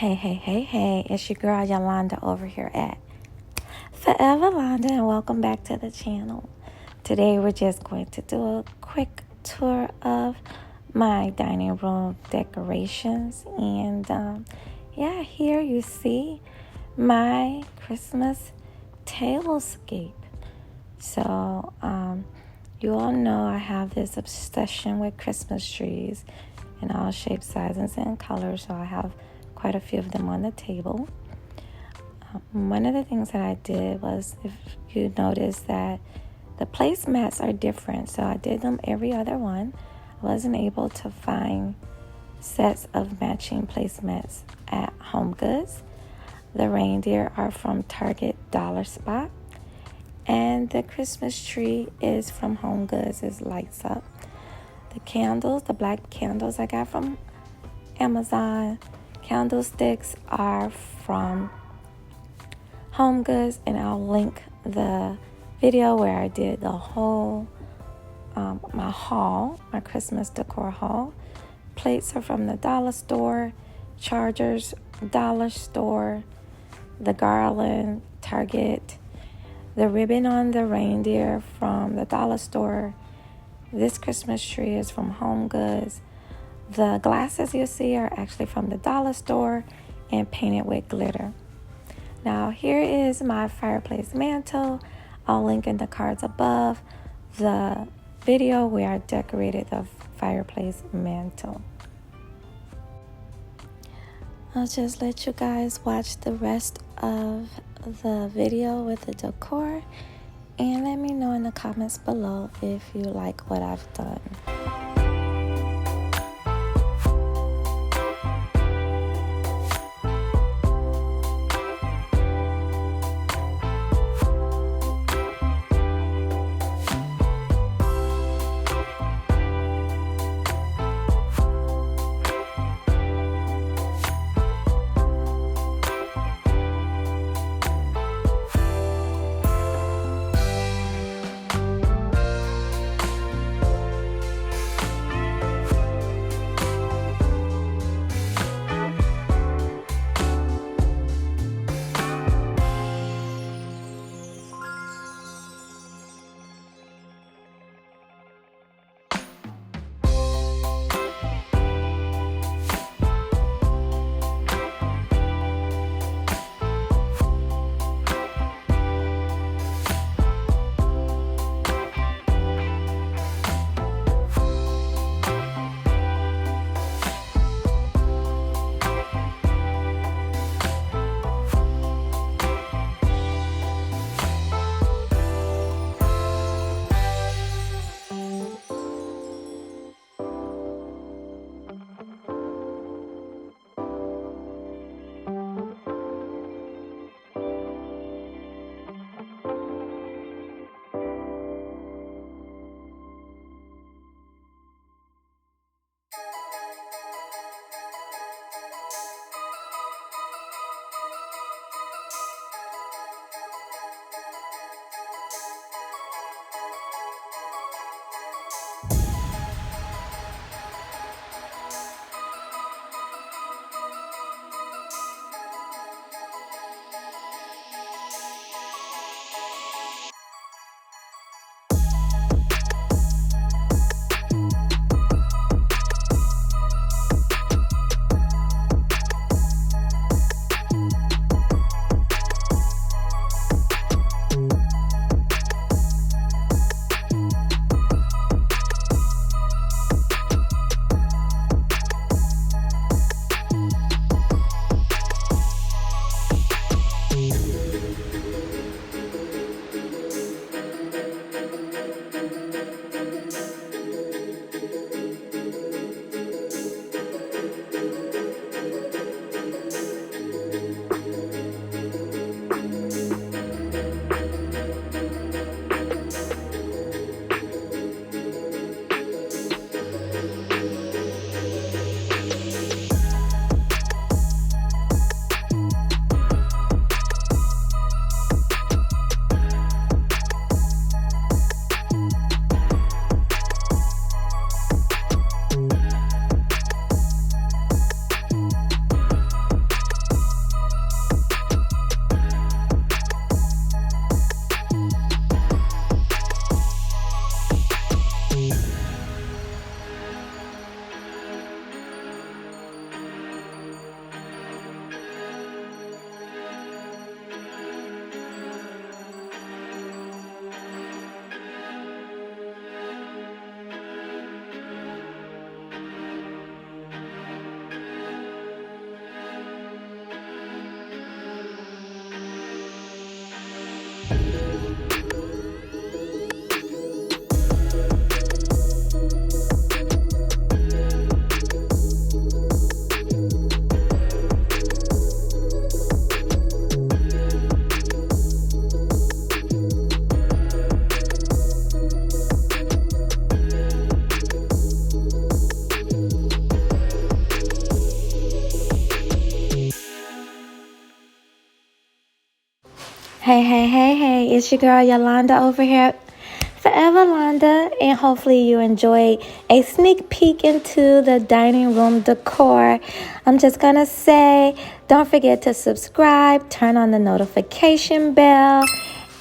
Hey, it's your girl Yolanda over here at Forever Landa, and welcome back to the channel. Today we're just going to do a quick tour of my dining room decorations, and here you see my Christmas tablescape. So you all know I have this obsession with Christmas trees in all shapes, sizes, and colors, so I have quite a few of them on the table. One of the things that I did was, if you notice that the placemats are different, so I did them every other one. I wasn't able to find sets of matching placemats at Home Goods. The reindeer are from Target Dollar Spot, and the Christmas tree is from Home Goods. It lights up. The candles, the black candles I got from Amazon. Candlesticks are from Home Goods, and I'll link the video where I did the whole my Christmas decor haul. Plates are from the dollar store, chargers, dollar store, the garland, Target, the ribbon on the reindeer from the dollar store. This Christmas tree is from Home Goods. The glasses you see are actually from the dollar store and painted with glitter. Now here is my fireplace mantle. I'll link in the cards above the video where I decorated the fireplace mantle. I'll just let you guys watch the rest of the video with the decor, and let me know in the comments below if you like what I've done. Hey, it's your girl Yolanda over here, Forever Landa, and hopefully you enjoyed a sneak peek into the dining room decor. I'm just gonna say, don't forget to subscribe, turn on the notification bell,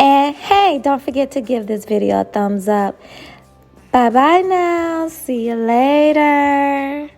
and hey, don't forget to give this video a thumbs up. Bye-bye now. See you later.